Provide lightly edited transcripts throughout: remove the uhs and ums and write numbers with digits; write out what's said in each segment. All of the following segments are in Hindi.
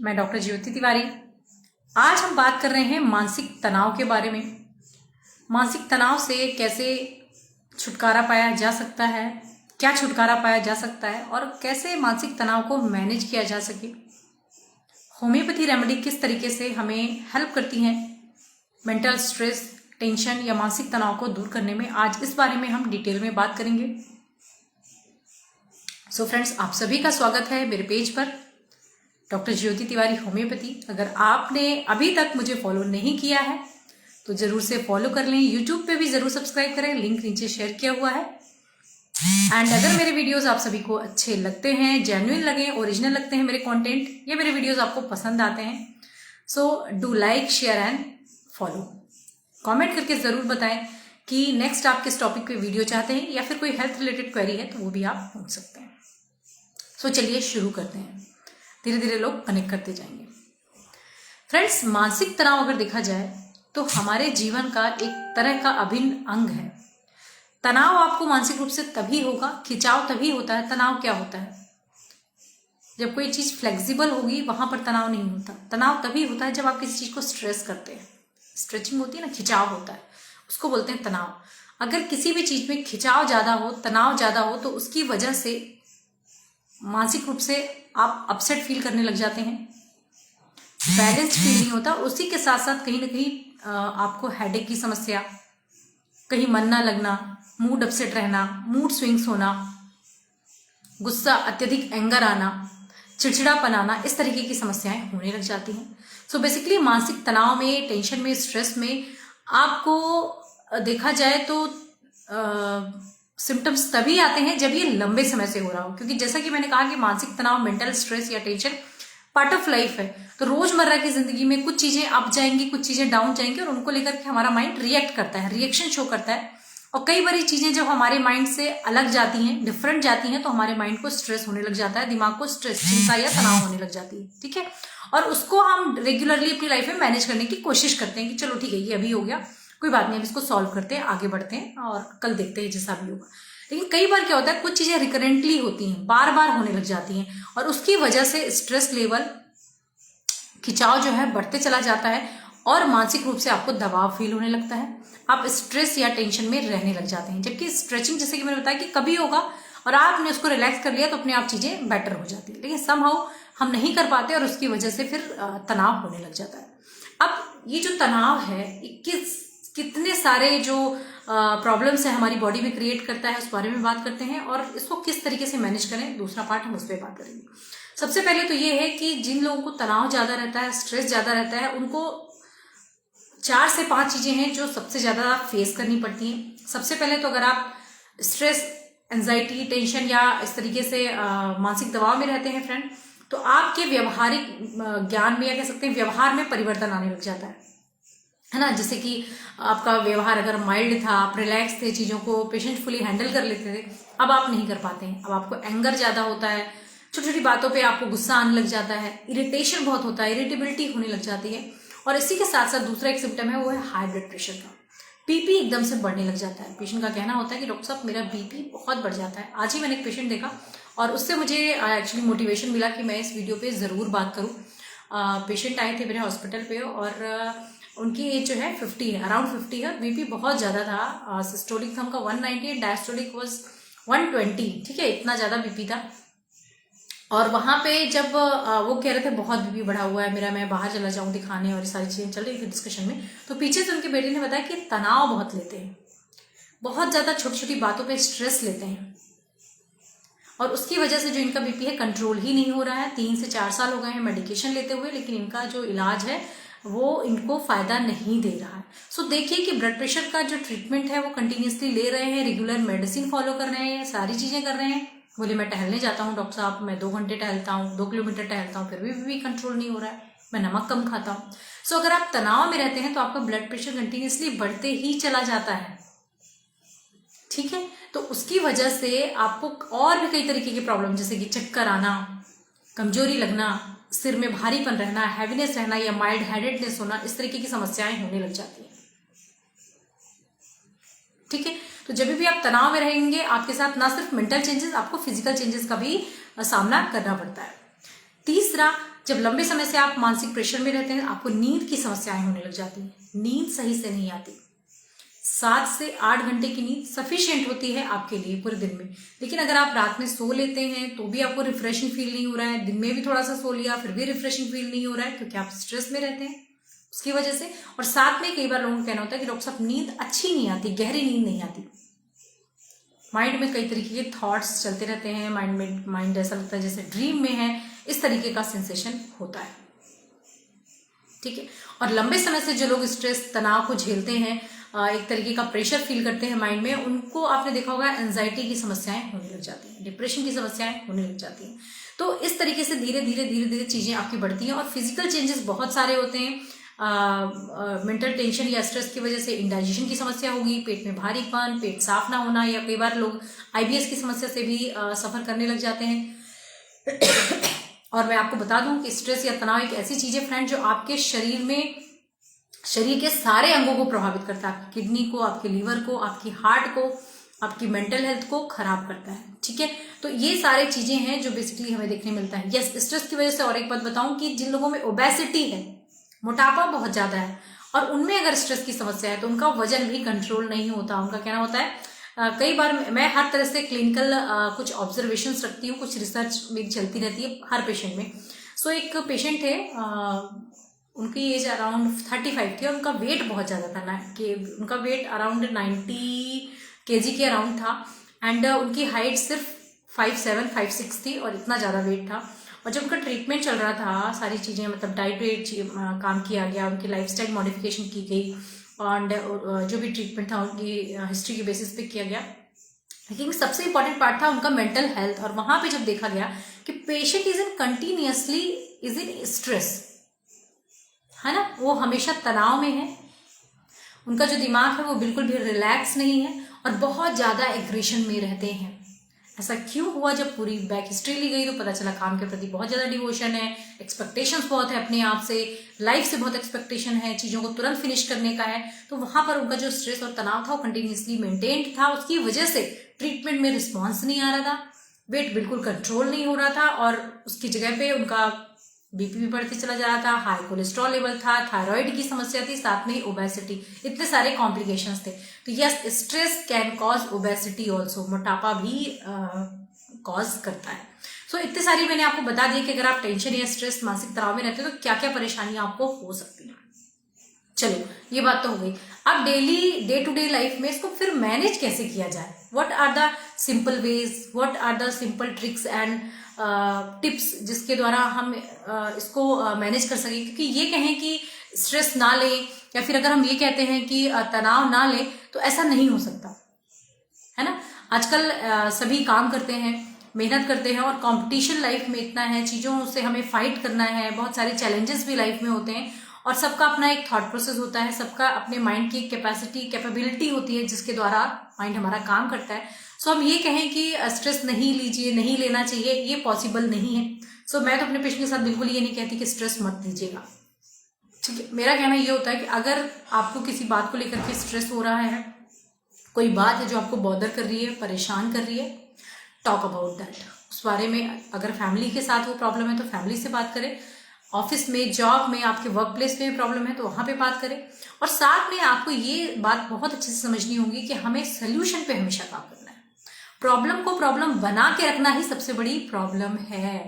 मैं डॉक्टर ज्योति तिवारी। आज हम बात कर रहे हैं मानसिक तनाव के बारे में। मानसिक तनाव से कैसे छुटकारा पाया जा सकता है, क्या छुटकारा पाया जा सकता है और कैसे मानसिक तनाव को मैनेज किया जा सके। होम्योपैथी रेमेडी किस तरीके से हमें हेल्प करती हैं मेंटल स्ट्रेस, टेंशन या मानसिक तनाव को दूर करने में। आज इस बारे में हम डिटेल में बात करेंगे। सो फ्रेंड्स, आप सभी का स्वागत है मेरे पेज पर डॉक्टर ज्योति तिवारी होम्योपैथी। अगर आपने अभी तक मुझे फॉलो नहीं किया है तो जरूर से फॉलो कर लें। यूट्यूब पे भी जरूर सब्सक्राइब करें, लिंक नीचे शेयर किया हुआ है। एंड अगर मेरे वीडियोस आप सभी को अच्छे लगते हैं, जेन्युइन लगे, ओरिजिनल लगते हैं मेरे कंटेंट, ये मेरे वीडियोस आपको पसंद आते हैं, so do like, share and follow. Comment करके ज़रूर बताएं कि नेक्स्ट आप किस टॉपिक पे वीडियो चाहते हैं या फिर कोई हेल्थ रिलेटेड क्वेरी है तो वो भी आप पूछ सकते हैं। सो चलिए शुरू करते हैं। धीरे धीरे लोग कनेक्ट करते जाएंगे। फ्रेंड्स, मानसिक तनाव अगर देखा जाए तो हमारे जीवन का एक तरह का अभिन्न अंग है। तनाव आपको मानसिक रूप से तभी होगा, खिंचाव तभी होता है। तनाव क्या होता है? जब कोई चीज फ्लेक्सिबल होगी वहां पर तनाव नहीं होता। तनाव तभी होता है जब आप किसी चीज को स्ट्रेस करते हैं। स्ट्रेचिंग होती है ना, खिंचाव होता है, उसको बोलते हैं तनाव। अगर किसी भी चीज में खिंचाव ज्यादा हो, तनाव ज्यादा हो तो उसकी वजह से मानसिक रूप से आप अपसेट फील करने लग जाते हैं, बैलेंस फील नहीं होता। उसी के साथ साथ कहीं ना कहीं आपको हेडेक की समस्या, कहीं मन ना लगना, मूड अपसेट रहना, मूड स्विंग्स होना, गुस्सा, अत्यधिक एंगर आना, चिड़चिड़ापन आना, इस तरीके की समस्याएं होने लग जाती हैं। सो बेसिकली मानसिक तनाव में, टेंशन में, स्ट्रेस में आपको देखा जाए तो सिम्टम्स तभी आते हैं जब ये लंबे समय से हो रहा हो। क्योंकि जैसा कि मैंने कहा कि मानसिक तनाव, मेंटल स्ट्रेस या टेंशन पार्ट ऑफ लाइफ है। तो रोजमर्रा की जिंदगी में कुछ चीजें अप जाएंगी, कुछ चीजें डाउन जाएंगी और उनको लेकर के हमारा माइंड रिएक्ट करता है, रिएक्शन शो करता है। और कई बारी चीजें जब हमारे माइंड से अलग जाती हैं, डिफरेंट जाती हैं, तो हमारे माइंड को स्ट्रेस होने लग जाता है, दिमाग को स्ट्रेस, चिंता या तनाव होने लग जाती है। ठीक है, और उसको हम रेगुलरली अपनी लाइफ में मैनेज करने की कोशिश करते हैं कि चलो ठीक है, ये अभी हो गया, कोई बात नहीं, अब इसको सॉल्व करते हैं, आगे बढ़ते हैं और कल देखते हैं जैसा भी होगा। लेकिन कई बार क्या होता है, कुछ चीजें रिकरेंटली होती हैं, बार बार होने लग जाती हैं और उसकी वजह से स्ट्रेस लेवल, खिंचाव जो है बढ़ते चला जाता है और मानसिक रूप से आपको दबाव फील होने लगता है। आप स्ट्रेस या टेंशन में रहने लग जाते हैं। जबकि स्ट्रेचिंग, जैसे कि मैंने बताया कि कभी होगा और आपने उसको रिलैक्स कर लिया तो अपने आप चीजें बेटर हो जाती है, लेकिन समहाउ हम नहीं कर पाते और उसकी वजह से फिर तनाव होने लग जाता है। अब ये जो तनाव है, कितने सारे जो प्रॉब्लम्स है हमारी बॉडी में क्रिएट करता है, उस बारे में बात करते हैं और इसको किस तरीके से मैनेज करें, दूसरा पार्ट हम उस पर बात करेंगे। सबसे पहले तो ये है कि जिन लोगों को तनाव ज्यादा रहता है, स्ट्रेस ज्यादा रहता है, उनको 4 से 5 चीजें हैं जो सबसे ज्यादा फेस करनी पड़ती हैं। सबसे पहले तो अगर आप स्ट्रेस, एंजाइटी, टेंशन या इस तरीके से मानसिक दबाव में रहते हैं फ्रेंड, तो आपके व्यवहारिक ज्ञान में या कह सकते हैं व्यवहार में परिवर्तन आने लग जाता है ना। जैसे कि आपका व्यवहार अगर माइल्ड था, आप रिलैक्स थे, चीजों को पेशेंटफुली हैंडल कर लेते थे, अब आप नहीं कर पाते हैं। अब आपको एंगर ज्यादा होता है, छोटी छोटी बातों पे आपको गुस्सा आने लग जाता है, इरिटेशन बहुत होता है, इरिटेबिलिटी होने लग जाती है। और इसी के साथ साथ दूसरा एक सिम्टम है, वो है हाई ब्लड प्रेशर का। बीपी एकदम से बढ़ने लग जाता है। पेशेंट का कहना होता है कि डॉक्टर साहब मेरा बीपी बहुत बढ़ जाता है। आज ही मैंने एक पेशेंट देखा और उससे मुझे एक्चुअली मोटिवेशन मिला कि मैं इस वीडियो पे जरूर बात करूँ। पेशेंट आए थे मेरे हॉस्पिटल पे और उनकी एज जो है 50 है, अराउंड 50 है। बीपी बहुत ज्यादा था, सिस्टोलिक था उनका 190, डायस्टोलिक वाज 120। ठीक है, इतना ज्यादा बीपी था। और वहां पे जब वो कह रहे थे बहुत बीपी बढ़ा हुआ है मेरा, मैं बाहर चला जाऊं दिखाने, और ये सारी चीजें चल रही थी डिस्कशन में, तो पीछे से उनके बेटे ने बताया कि तनाव बहुत लेते हैं, बहुत ज्यादा छोटी छोटी बातों पे स्ट्रेस लेते हैं और उसकी वजह से जो इनका बीपी है कंट्रोल ही नहीं हो रहा है। 3 से 4 साल हो गए हैं मेडिकेशन लेते हुए, लेकिन इनका जो इलाज है वो इनको फायदा नहीं दे रहा है। सो देखिए कि ब्लड प्रेशर का जो ट्रीटमेंट है वो कंटिन्यूसली ले रहे हैं, रेगुलर मेडिसिन फॉलो कर रहे हैं, सारी चीजें कर रहे हैं। बोले मैं टहलने जाता हूँ डॉक्टर साहब, मैं 2 घंटे टहलता हूँ, 2 किलोमीटर टहलता हूँ, फिर भी कंट्रोल नहीं हो रहा है, मैं नमक कम खाता हूँ। सो अगर आप तनाव में रहते हैं तो आपका ब्लड प्रेशर कंटिन्यूसली बढ़ते ही चला जाता है। ठीक है, तो उसकी वजह से आपको और भी कई तरीके की प्रॉब्लम, जैसे कि चक्कर आना, कमजोरी लगना, सिर में भारीपन रहना, हैवीनेस रहना या माइल्ड हेडेडनेस होना, इस तरीके की समस्याएं होने लग जाती हैं। ठीक है, तो जब भी आप तनाव में रहेंगे आपके साथ ना सिर्फ मेंटल चेंजेस, आपको फिजिकल चेंजेस का भी सामना करना पड़ता है। तीसरा, जब लंबे समय से आप मानसिक प्रेशर में रहते हैं, आपको नींद की समस्याएं होने लग जाती हैं, नींद सही से नहीं आती। 7 से 8 घंटे की नींद सफिशिएंट होती है आपके लिए पूरे दिन में, लेकिन अगर आप रात में सो लेते हैं तो भी आपको रिफ्रेशिंग फील नहीं हो रहा है, दिन में भी थोड़ा सा सो लिया फिर भी रिफ्रेशिंग फील नहीं हो रहा है, क्योंकि आप स्ट्रेस में रहते हैं उसकी वजह से। और साथ में कई बार लोगों का कहना होता है कि डॉक्टर साहब नींद अच्छी नहीं आती, गहरी नींद नहीं आती, माइंड में कई तरीके के थॉट्स चलते रहते हैं, माइंड ऐसा लगता है जैसे ड्रीम में है, इस तरीके का सेंसेशन होता है। ठीक है। और लंबे समय से जो लोग स्ट्रेस तनाव को झेलते हैं, एक तरीके का प्रेशर फील करते हैं माइंड में, उनको आपने देखा होगा एंजाइटी की समस्याएं होने लग जाती हैं, डिप्रेशन की समस्याएं होने लग जाती हैं। तो इस तरीके से धीरे धीरे चीजें आपकी बढ़ती हैं और फिजिकल चेंजेस बहुत सारे होते हैं। मेंटल टेंशन या स्ट्रेस की वजह से इंडाइजेशन की समस्या होगी, पेट में भारीपन, पेट साफ ना होना, या कई बार लोग आईबीएस की समस्या से भी सफर करने लग जाते हैं। और मैं आपको बता दूं कि स्ट्रेस या तनाव एक ऐसी चीज है फ्रेंड जो आपके शरीर के सारे अंगों को प्रभावित करता है, आपकी किडनी को, आपके लीवर को, आपकी हार्ट को, आपकी मेंटल हेल्थ को खराब करता है। ठीक है। तो ये सारी चीजें हैं जो बेसिकली हमें देखने मिलता है। यस, स्ट्रेस की वजह से और एक बात बताऊं कि जिन लोगों में ओबेसिटी है, मोटापा बहुत ज्यादा है, और उनमें अगर स्ट्रेस की समस्या है तो उनका वजन भी कंट्रोल नहीं होता। उनका कहना होता है, कई बार मैं हर तरह से क्लिनिकल कुछ ऑब्जर्वेशंस रखती हूँ, कुछ रिसर्च मेरी चलती रहती है हर पेशेंट में। सो एक पेशेंट थे, उनकी एज अराउंड 35 थी और उनका वेट बहुत ज़्यादा था ना, कि उनका वेट अराउंड 90 kg के अराउंड था, एंड उनकी हाइट सिर्फ 5'7", 5'6" थी और इतना ज़्यादा वेट था। और जब उनका ट्रीटमेंट चल रहा था, सारी चीज़ें मतलब डाइट वेट काम किया गया, उनकी लाइफस्टाइल मॉडिफिकेशन की गई, और जो भी ट्रीटमेंट था उनकी हिस्ट्री के बेसिस पे किया गया, लेकिन सबसे इंपॉर्टेंट पार्ट था उनका मेंटल हेल्थ। और वहां पे जब देखा गया कि पेशेंट इज इन स्ट्रेस, है ना, वो हमेशा तनाव में है, उनका जो दिमाग है वो बिल्कुल भी रिलैक्स नहीं है और बहुत ज्यादा एग्रेशन में रहते हैं। ऐसा क्यों हुआ? जब पूरी बैक हिस्ट्री ली गई तो पता चला काम के प्रति बहुत ज्यादा डिवोशन है, एक्सपेक्टेशंस बहुत है अपने आप से, लाइफ से बहुत एक्सपेक्टेशन है, चीजों को तुरंत फिनिश करने का है। तो वहां पर उनका जो स्ट्रेस और तनाव था वो कंटिन्यूसली मेंटेन्ड था, उसकी वजह से ट्रीटमेंट में रिस्पॉन्स नहीं आ रहा था, वेट बिल्कुल कंट्रोल नहीं हो रहा था, और उसकी जगह पे उनका बीपी भी बढ़ते चला जा रहा था, हाई कोलेस्ट्रॉल लेवल था, थायराइड की समस्या थी, साथ में ही ओबेसिटी, इतने सारे कॉम्प्लिकेशंस थे। तो yes, stress can cause obesity also, मोटापा भी कॉज करता है। सो इतने सारी मैंने आपको बता दिया कि अगर आप टेंशन या स्ट्रेस, मानसिक तनाव में रहते हो तो क्या क्या परेशानियां आपको हो सकती हैं। चलो, ये बात तो हो गई। अब डे टू डे लाइफ में इसको फिर मैनेज कैसे किया जाए, what are the simple ways, what are the simple tricks and tips जिसके द्वारा हम इसको मैनेज कर सकें। क्योंकि ये कहें कि स्ट्रेस ना ले, या फिर अगर हम ये कहते हैं कि तनाव ना ले, तो ऐसा नहीं हो सकता, है ना। आजकल सभी काम करते हैं, मेहनत करते हैं, और कंपटीशन लाइफ में इतना है, चीजों से हमें फाइट करना है, बहुत सारे चैलेंजेस भी लाइफ में होते हैं, और सबका अपना एक थॉट प्रोसेस होता है, सबका अपने माइंड की कैपेबिलिटी होती है जिसके द्वारा माइंड हमारा काम करता है। सो हम ये कहें कि स्ट्रेस नहीं लीजिए, नहीं लेना चाहिए, ये पॉसिबल नहीं है। सो मैं तो अपने पेशेंट के साथ बिल्कुल ये नहीं कहती कि स्ट्रेस मत लीजिएगा। ठीक है, मेरा कहना ये होता है कि अगर आपको किसी बात को लेकर के स्ट्रेस हो रहा है, कोई बात है जो आपको बॉदर कर रही है, परेशान कर रही है, टॉक अबाउट दैट, उस बारे में। अगर फैमिली के साथ वो प्रॉब्लम है तो फैमिली से बात करें, ऑफिस में, जॉब में, आपके वर्क प्लेस में प्रॉब्लम है तो वहां पे बात करें, और साथ में आपको ये बात बहुत अच्छे से समझनी होगी कि हमें सोल्यूशन पे हमेशा काम करना है। प्रॉब्लम को प्रॉब्लम बना के रखना ही सबसे बड़ी प्रॉब्लम है।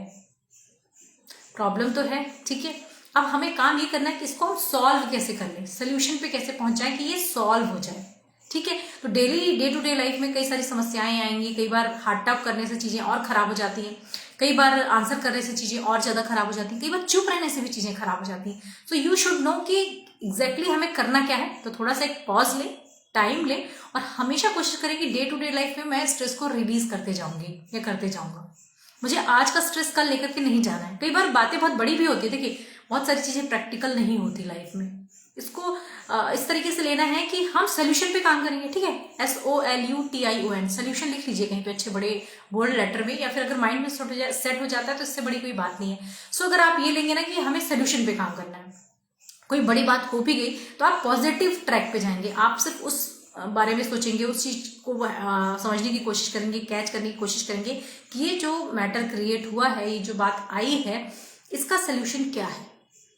प्रॉब्लम तो है, ठीक है, अब हमें काम ये करना है कि इसको हम सॉल्व कैसे कर लें, सोल्यूशन पे कैसे पहुंच जाए कि ये सॉल्व हो जाए। ठीक है, तो डे टू डे लाइफ में कई सारी समस्याएं आएंगी, कई बार हार्ड टॉक करने से चीजें और खराब हो जाती हैं, कई बार आंसर करने से चीजें और ज्यादा खराब हो जाती हैं, कई बार चुप रहने से भी चीजें खराब हो जाती हैं। सो यू शुड नो कि एग्जैक्टली हमें करना क्या है। तो थोड़ा सा एक पॉज ले, टाइम ले, और हमेशा कोशिश करें कि डे टू डे लाइफ में मैं स्ट्रेस को रिलीज करते जाऊंगी या करते जाऊंगा। मुझे आज का स्ट्रेस कल लेकर के नहीं जाना है। कई बार बातें बहुत बड़ी भी होती है, देखिए बहुत सारी चीजें प्रैक्टिकल नहीं होती लाइफ में, इसको इस तरीके से लेना है कि हम सोल्यूशन पे काम करेंगे। ठीक है, SOLUTION, सोल्यूशन लिख लीजिए कहीं पे अच्छे बड़े बोल्ड लेटर में, या फिर अगर माइंड में सेट हो जाता है तो इससे बड़ी कोई बात नहीं है। सो अगर आप ये लेंगे ना कि हमें सोल्यूशन पे काम करना है, कोई बड़ी बात हो भी गई तो आप पॉजिटिव ट्रैक पे जाएंगे, आप सिर्फ उस बारे में सोचेंगे, उस चीज को समझने की कोशिश करेंगे, कैच करने की कोशिश करेंगे कि ये जो मैटर क्रिएट हुआ है, ये जो बात आई है, इसका सोल्यूशन क्या है,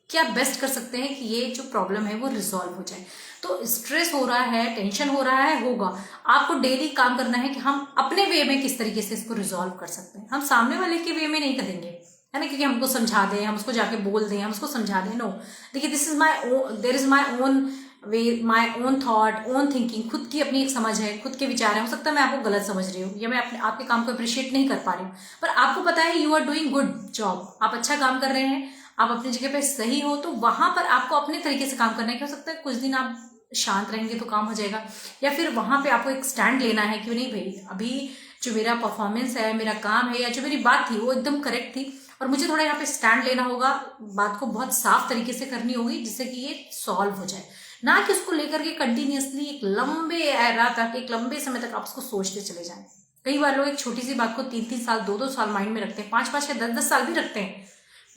क्या बेस्ट कर सकते हैं कि ये जो प्रॉब्लम है वो रिजॉल्व हो जाए। तो स्ट्रेस हो रहा है, टेंशन हो रहा है, होगा, आपको डेली काम करना है कि हम अपने वे में किस तरीके से इसको रिजॉल्व कर सकते हैं। हम सामने वाले के वे में नहीं करेंगे, है ना, क्योंकि हमको समझा दें, हम उसको जाके बोल दें, हम उसको समझा दें, नो। देखिए, this is my there is my own way, my own thought, own thinking, खुद की अपनी एक समझ है, खुद के विचार है। हो सकता है मैं आपको गलत समझ रही हूँ या मैं अपने आपके काम को अप्रिशिएट नहीं कर पा रही हूँ, पर आपको पता है you are doing good job, आप अच्छा काम कर रहे हैं, आप अपनी जगह पे सही हो, तो वहां पर आपको अपने तरीके से काम करना है। हो सकता है कुछ दिन आप शांत रहेंगे तो काम हो जाएगा, या फिर वहां पे आपको एक स्टैंड लेना है कि नहीं भाई, अभी जो मेरा परफॉर्मेंस है, मेरा काम है, या जो मेरी बात थी वो एकदम करेक्ट थी, और मुझे थोड़ा यहाँ पे स्टैंड लेना होगा, बात को बहुत साफ तरीके से करनी होगी जिससे कि ये सॉल्व हो जाए। ना कि उसको लेकर के कंटिन्यूअसली एक लंबे एरा तक, एक लंबे समय तक आप उसको सोचते चले जाएं। कई बार लोग एक छोटी सी बात को 3-3 साल, 2-2 साल माइंड में रखते हैं, 5-5 या 10-10 साल भी रखते हैं।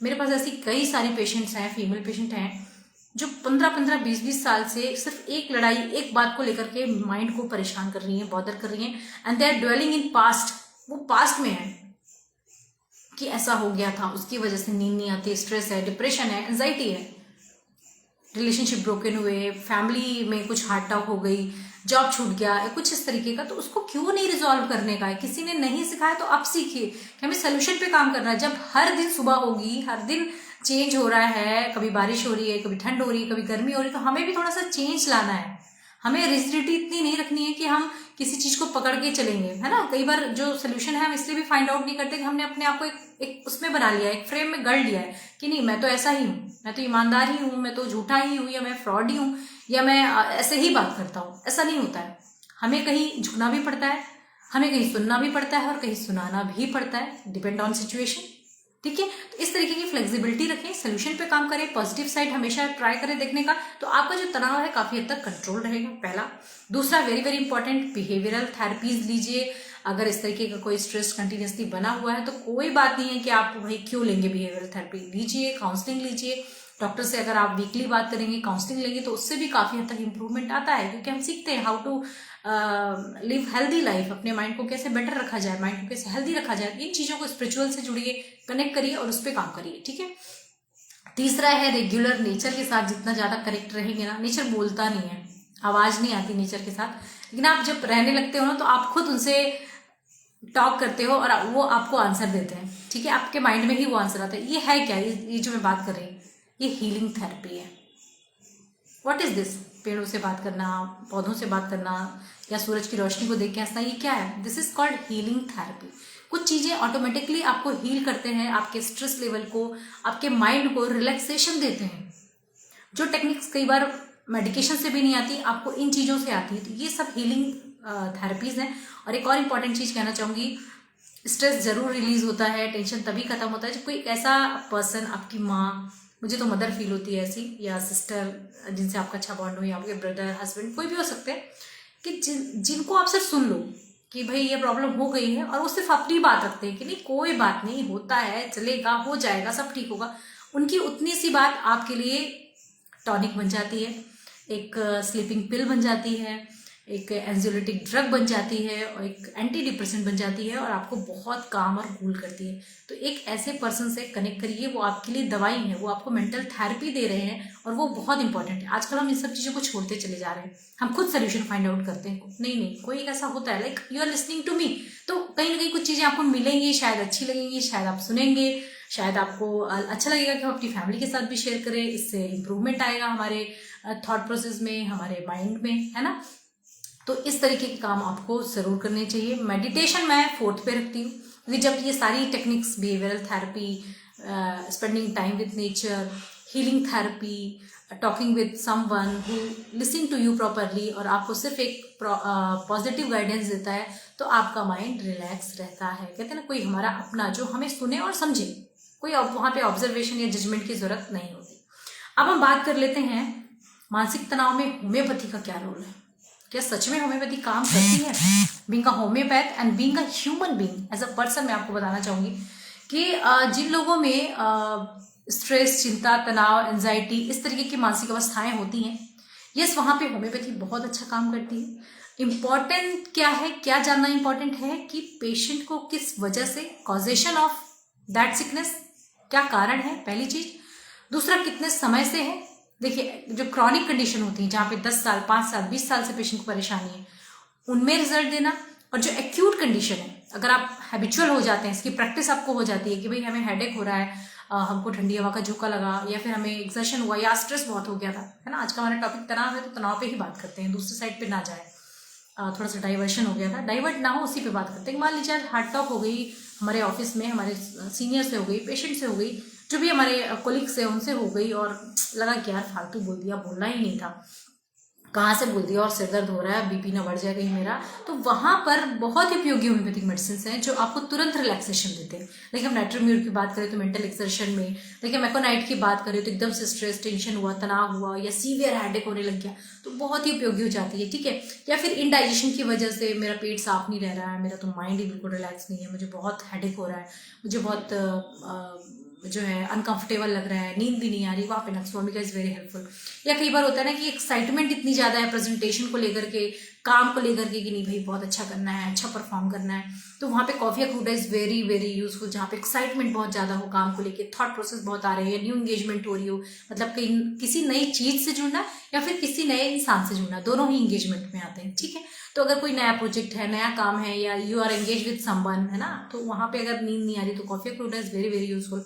मेरे पास ऐसी कई सारी पेशेंट्स हैं, फीमेल पेशेंट हैं, जो 15-15, 20-20 साल से सिर्फ एक लड़ाई, एक बात को लेकर के माइंड को परेशान कर रही हैं, बॉदर कर रही हैं, and they are dwelling in past. वो पास्ट में है कि ऐसा हो गया था, उसकी वजह से नींद नहीं आती, स्ट्रेस है, डिप्रेशन है, एंजाइटी है, रिलेशनशिप ब्रोकन हुए, फैमिली में कुछ हार्ट अटैक हो गई, जॉब छूट गया, या कुछ इस तरीके का। तो उसको क्यों नहीं रिजॉल्व करने का है? किसी ने नहीं सिखाया तो आप सीखिए कि हमें सोल्यूशन पे काम करना है। जब हर दिन सुबह होगी, हर दिन चेंज हो रहा है, कभी बारिश हो रही है, कभी ठंड हो रही है, कभी गर्मी हो रही है, तो हमें भी थोड़ा सा चेंज लाना है। हमें रिजिडिटी इतनी नहीं रखनी है कि हम किसी चीज को पकड़ के चलेंगे, है ना। कई बार जो सोल्यूशन है हम इसलिए भी फाइंड आउट नहीं करते कि हमने अपने आप को एक उसमें बना लिया है, एक फ्रेम में गढ़ लिया है कि नहीं, मैं तो ऐसा ही हूँ, मैं तो ईमानदार ही हूँ, मैं तो झूठा ही हूँ, या मैं फ्रॉड ही हूँ, या मैं ऐसे ही बात करता हूँ। ऐसा नहीं होता है, हमें कहीं झुकना भी पड़ता है, हमें कहीं सुनना भी पड़ता है, और कहीं सुनाना भी पड़ता है, डिपेंड ऑन सिचुएशन। ठीक है, तो इस तरीके की फ्लेक्सिबिलिटी रखें, सोल्यूशन पे काम करें, पॉजिटिव साइड हमेशा ट्राई करें देखने का, तो आपका जो तनाव है काफी हद तक कंट्रोल रहेगा, पहला। दूसरा, very very important, behavioural therapies लीजिए। अगर इस तरीके का कोई स्ट्रेस कंटिन्यूसली बना हुआ है तो कोई बात नहीं है कि आप भाई क्यों लेंगे, बिहेवियरल थेरेपी लीजिए, काउंसलिंग लीजिए। डॉक्टर से अगर आप वीकली बात करेंगे, काउंसलिंग लेंगे, तो उससे भी काफी हद तक इंप्रूवमेंट आता है, क्योंकि हम सीखते हैं how to live healthy life, अपने माइंड को कैसे बेटर रखा जाए, माइंड को कैसे हेल्दी रखा जाए। इन चीजों को स्पिरिचुअल से जुड़िए, कनेक्ट करिए और उस पर काम करिए। ठीक है। तीसरा है रेगुलर, नेचर के साथ जितना ज्यादा कनेक्ट रहेंगे ना, नेचर बोलता नहीं है, आवाज नहीं आती नेचर के साथ, लेकिन आप जब रहने लगते हो ना तो आप खुद उनसे टॉक करते हो और वो आपको आंसर देते हैं। ठीक है, आपके माइंड में ही वो आंसर आता है। ये है क्या, ये जो मैं बात कर रही हूँ, ये हीलिंग थेरेपी है। What is this? पेड़ों से बात करना, पौधों से बात करना, या सूरज की रोशनी को देख के हंसना, ये क्या है? This is called healing therapy. कुछ चीजें ऑटोमेटिकली आपको हील करते हैं, आपके स्ट्रेस लेवल को, आपके माइंड को रिलैक्सेशन देते हैं। जो टेक्निक्स कई बार मेडिकेशन से भी नहीं आती, आपको इन चीजों से आती है। तो ये सब हीलिंग थेरेपीज हैं। और एक और इम्पॉर्टेंट चीज कहना चाहूंगी, स्ट्रेस जरूर रिलीज होता है, टेंशन तभी खत्म होता है जब कोई ऐसा पर्सन, आपकी माँ, मुझे तो मदर फील होती है ऐसी, या सिस्टर जिनसे आपका अच्छा बॉन्ड हो, या आपके ब्रदर, हस्बैंड, कोई भी हो सकते हैं, कि जिनको आप सिर्फ सुन लो कि भाई ये प्रॉब्लम हो गई है, और वो सिर्फ अपनी बात रखते हैं कि नहीं कोई बात नहीं, होता है, चलेगा, हो जाएगा, सब ठीक होगा। उनकी उतनी सी बात आपके लिए टॉनिक बन जाती है, एक स्लीपिंग पिल बन जाती है, एक एंजियोलिटिक ड्रग बन जाती है, और एक एंटी डिप्रेसेंट बन जाती है, और आपको बहुत काम और कूल करती है। तो एक ऐसे पर्सन से कनेक्ट करिए, वो आपके लिए दवाई है, वो आपको मेंटल थेरेपी दे रहे हैं, और वो बहुत इंपॉर्टेंट है। आजकल हम इन सब चीज़ों को छोड़ते चले जा रहे हैं, हम खुद सोल्यूशन फाइंड आउट करते हैं। नहीं, कोई ऐसा होता है, like you are listening to me, तो कहीं ना कहीं कुछ चीज़ें आपको मिलेंगी, शायद अच्छी लगेंगी, शायद आप सुनेंगे, शायद आपको अच्छा लगेगा कि हम अपनी फैमिली के साथ भी शेयर करें। इससे इंप्रूवमेंट आएगा हमारे थॉट प्रोसेस में, हमारे माइंड में, है ना। तो इस तरीके के काम आपको जरूर करने चाहिए। मेडिटेशन मैं 4th पे रखती हूँ, क्योंकि जब ये सारी techniques, behavioural therapy, spending time with nature, healing therapy, talking with someone who listening to you properly, और आपको सिर्फ एक पॉजिटिव गाइडेंस देता है, तो आपका माइंड रिलैक्स रहता है। कहते हैं ना, कोई हमारा अपना जो हमें सुने और समझे, कोई वहाँ पे ऑब्जर्वेशन या जजमेंट की जरूरत नहीं होती। अब हम बात कर लेते हैं मानसिक तनाव में होम्योपैथी का क्या रोल है। क्या सच में होम्योपैथी काम करती है? Being a homeopath and being a human being as a person, मैं आपको बताना चाहूंगी कि जिन लोगों में स्ट्रेस, चिंता, तनाव, एंजाइटी, इस तरीके की मानसिक अवस्थाएं होती हैं, यस, वहां पे होम्योपैथी बहुत अच्छा काम करती है। इम्पॉर्टेंट क्या है, क्या जानना इम्पॉर्टेंट है कि पेशेंट को किस वजह से, कॉजेशन ऑफ दैट सिकनेस, क्या कारण है, पहली चीज। दूसरा, कितने समय से है। देखिए, जो क्रॉनिक कंडीशन होती है जहाँ पे 10 साल, 5 साल, 20 साल से पेशेंट को परेशानी है, उनमें रिजल्ट देना। और जो एक्यूट कंडीशन है, अगर आप हैबिचुअल हो जाते हैं, इसकी प्रैक्टिस आपको हो जाती है कि भाई हमें हेडेक हो रहा है, हमको ठंडी हवा का झोंका लगा, या फिर हमें एक्सर्शन हुआ, या स्ट्रेस बहुत हो गया था, है ना। आज का हमारा टॉपिक तनाव है, तो तनाव पे ही बात करते हैं, दूसरी साइड पे ना जाए। थोड़ा सा डाइवर्शन हो गया था, डाइवर्ट ना हो, उसी पे बात करते हैं। मान लीजिए हार्ट टॉक हो गई हमारे ऑफिस में, हमारे सीनियर से हो गई, पेशेंट से हो गई, जो भी हमारे कोलिग्स है उनसे हो गई, और लगा कि यार फालतू बोल दिया, बोलना ही नहीं था, कहाँ से बोल दिया, और सिर दर्द हो रहा है, बीपी ना बढ़ जाए कहीं मेरा। तो वहाँ पर बहुत ही उपयोगी होम्योपैथिक मेडिसिन हैं जो आपको तुरंत रिलैक्सेशन देते हैं। देखिए, हम नाइट्रोम्यूर की बात करें तो मेंटल एक्सर्शन में, देखिए मैकोनाइट की बात करें तो एकदम से स्ट्रेस, टेंशन हुआ, तनाव हुआ, या सीवियर हेडेक होने लग गया, तो बहुत ही उपयोगी हो जाती है, ठीक है। या फिर इनडाइजेशन की वजह से मेरा पेट साफ नहीं रह रहा है, मेरा तो माइंड ही बिल्कुल रिलैक्स नहीं है, मुझे बहुत हेडेक हो रहा है, मुझे बहुत जो है अनकंफर्टेबल लग रहा है, नींद भी नहीं आ रही, वहाँ पे nux vomica is very helpful. या कई बार होता है ना कि एक्साइटमेंट इतनी ज़्यादा है प्रेजेंटेशन को लेकर के, काम को लेकर के, कि नहीं भाई बहुत अच्छा करना है, अच्छा परफॉर्म करना है, तो वहाँ पे coffee cruda is very very useful. जहाँ पे एक्साइटमेंट बहुत ज़्यादा हो काम को लेकर, थॉट प्रोसेस बहुत आ रहे हैं, न्यू इंगेजमेंट हो रही हो, मतलब किसी नई चीज़ से जुड़ना या फिर किसी नए इंसान से जुड़ना, दोनों ही इंगेजमेंट में आते हैं, ठीक है। तो अगर कोई नया प्रोजेक्ट है, नया काम है, या you are engage with someone, है ना, तो वहाँ पे अगर नींद नहीं आ रही तो coffee cruda is very very useful.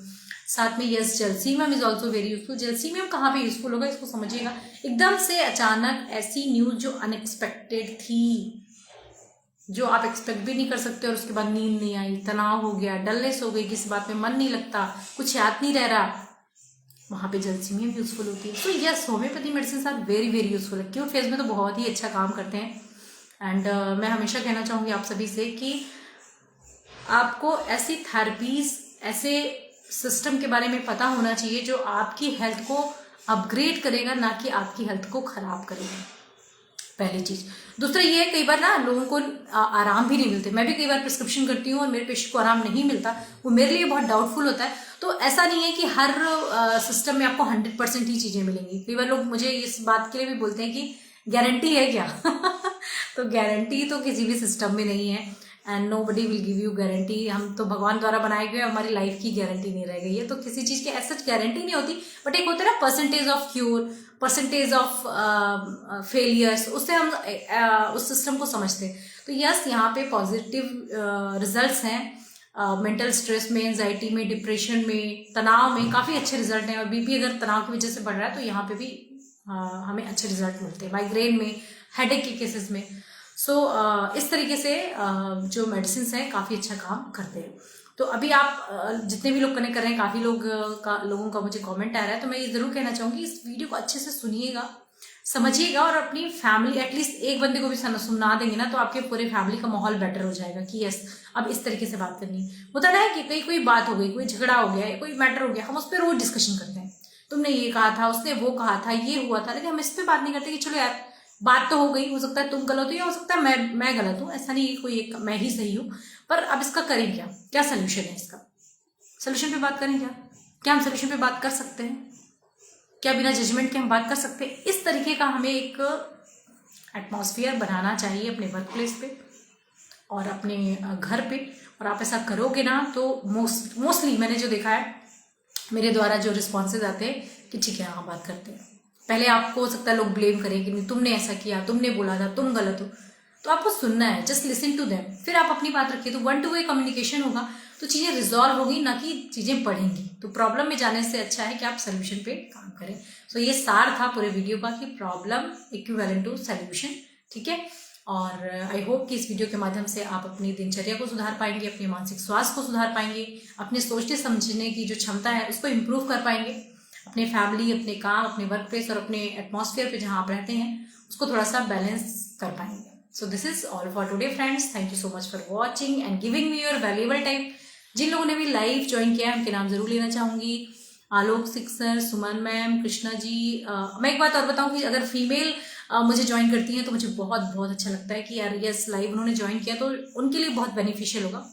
साथ में yes, gelsemium is also very useful. Gelsemium कहाँ पे यूजफुल होगा इसको समझिएगा। एकदम से अचानक ऐसी न्यूज जो अनएक्सपेक्टेड थी, जो आप एक्सपेक्ट भी नहीं कर सकते, और उसके बाद नींद नहीं आई, तनाव हो गया, डलनेस हो गई, किसी बात में मन नहीं लगता, कुछ याद नहीं रह रहा, वहाँ पे जलसीमियम यूजफुल होती है। So yes, homeopathy medicine are very very useful. Acute phase में तो बहुत ही अच्छा काम करते हैं। एंड मैं हमेशा कहना चाहूँगी आप सभी से कि आपको ऐसी थेरेपीज, ऐसे सिस्टम के बारे में पता होना चाहिए जो आपकी हेल्थ को अपग्रेड करेगा, ना कि आपकी हेल्थ को खराब करेगा, पहली चीज। दूसरा ये है, कई बार ना लोगों को आराम भी नहीं मिलते। मैं भी कई बार प्रिस्क्रिप्शन करती हूँ और मेरे पेशेंट को आराम नहीं मिलता, वो मेरे लिए बहुत डाउटफुल होता है। तो ऐसा नहीं है कि हर सिस्टम में आपको 100% ही चीजें मिलेंगी। कई बार लोग मुझे इस बात के लिए भी बोलते हैं कि गारंटी है क्या तो गारंटी तो किसी भी सिस्टम में नहीं है, and nobody will give you guarantee. हम तो भगवान द्वारा बनाए गए, हमारी लाइफ की गारंटी नहीं रह गई है, तो किसी चीज़ की ऐसा गारंटी नहीं होती। बट एक होता है ना percentage of cure, percentage of failures, उससे हम उस सिस्टम को समझते हैं। तो यस, यहाँ पे पॉजिटिव रिजल्ट्स हैं। मेंटल स्ट्रेस में, एंजाइटी में, डिप्रेशन में, तनाव में काफ़ी अच्छे रिजल्ट हैं। और बीपी अगर तनाव की वजह से बढ़ रहा है तो यहाँ पे भी हमें अच्छे रिजल्ट मिलते हैं, माइग्रेन में, हेडेक के केसेस में। सो इस तरीके से जो मेडिसिन हैं काफ़ी अच्छा काम करते हैं। तो अभी आप जितने भी लोग कनेक्ट कर रहे हैं, काफ़ी लोगों का मुझे कमेंट आ रहा है, तो मैं ये ज़रूर कहना चाहूँगी इस वीडियो को अच्छे से सुनिएगा, समझिएगा, और अपनी फैमिली, एटलीस्ट एक बंदे को भी सुना देंगे ना, तो आपके पूरे फैमिली का माहौल बेटर हो जाएगा कि यस, अब इस तरीके से बात करनी होता है कि कोई बात हो गई, कोई झगड़ा हो गया, कोई मैटर हो गया, हम उस पर रोज डिस्कशन करते हैं, तुमने ये कहा था, उसने वो कहा था, ये हुआ था, लेकिन हम इस पर बात नहीं करते कि चलो यार बात तो हो गई, हो सकता है तुम गलत हो या हो सकता है मैं गलत हूँ, ऐसा नहीं कोई एक मैं ही सही हूँ, पर अब इसका करें क्या सोल्यूशन है, इसका सोल्यूशन पे बात करें क्या हम सोल्यूशन पे बात कर सकते हैं क्या, बिना जजमेंट के हम बात कर सकते हैं। इस तरीके का हमें एक एटमॉस्फेयर बनाना चाहिए अपने वर्क प्लेस पे और अपने घर पे, और आप ऐसा करोगे ना तो मोस्टली मैंने जो देखा है, मेरे द्वारा जो रिस्पॉन्सेज आते हैं कि ठीक है हाँ बात करते हैं। पहले आपको हो सकता है लोग ब्लेम करें कि नहीं तुमने ऐसा किया, तुमने बोला था, तुम गलत हो, तो आपको सुनना है, जस्ट लिसन टू देम, फिर आप अपनी बात रखिए, तो 1 to 1 कम्युनिकेशन होगा, तो चीज़ें रिजॉल्व होगी, ना कि चीज़ें बढ़ेंगी। तो प्रॉब्लम में जाने से अच्छा है कि आप सोल्यूशन पे काम करें। सो ये सार था पूरे वीडियो का कि प्रॉब्लम इक्विवेलेंट टू सोल्यूशन, ठीक है। और आई होप कि इस वीडियो के माध्यम से आप अपनी दिनचर्या को सुधार पाएंगे, अपने मानसिक स्वास्थ्य को सुधार पाएंगे, अपने सोचने समझने की जो क्षमता है उसको इम्प्रूव कर पाएंगे, अपने फैमिली, अपने काम, अपने वर्क प्लेस और अपने एटमॉस्फेयर पे जहाँ आप रहते हैं उसको थोड़ा सा बैलेंस कर पाएंगे। So this is all for today friends, thank you so much for watching and giving me your valuable time. जिन लोगों ने भी लाइव ज्वाइन किया है उनके नाम जरूर लेना चाहूँगी, आलोक सिक सर, सुमन मैम, कृष्णा जी। मैं एक बात और बताऊँ कि अगर फीमेल मुझे ज्वाइन करती हैं तो मुझे बहुत बहुत अच्छा लगता है कि यार यस लाइव उन्होंने ज्वाइन किया तो उनके लिए बहुत बेनिफिशियल होगा।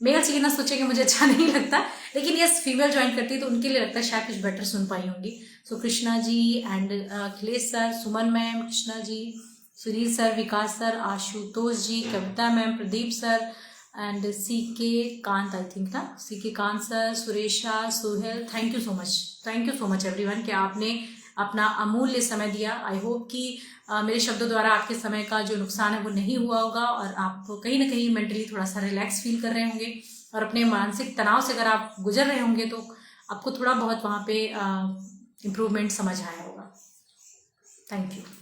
मेल चाहिए ना सोचे कि मुझे अच्छा नहीं लगता, लेकिन यस फीमेल ज्वाइन करती है तो उनके लिए लगता है शायद कुछ बेटर सुन पाई होंगी। So Krishna ji and Akhilesh sir, Suman ma'am, Krishna ji, Sunil sir, Vikas sir, Ashutosh ji, Kavita ma'am, Pradeep sir, and C K Kant, I think ना, C K Kant sir, Suresha, Sohail, thank you so much everyone कि आपने अपना अमूल्य समय दिया। आई होप कि मेरे शब्दों द्वारा आपके समय का जो नुकसान है वो नहीं हुआ होगा और आप कहीं ना कहीं मेंटली थोड़ा सा रिलैक्स फील कर रहे होंगे और अपने मानसिक तनाव से अगर आप गुजर रहे होंगे तो आपको थोड़ा बहुत वहाँ पे इम्प्रूवमेंट समझ आया होगा। Thank you.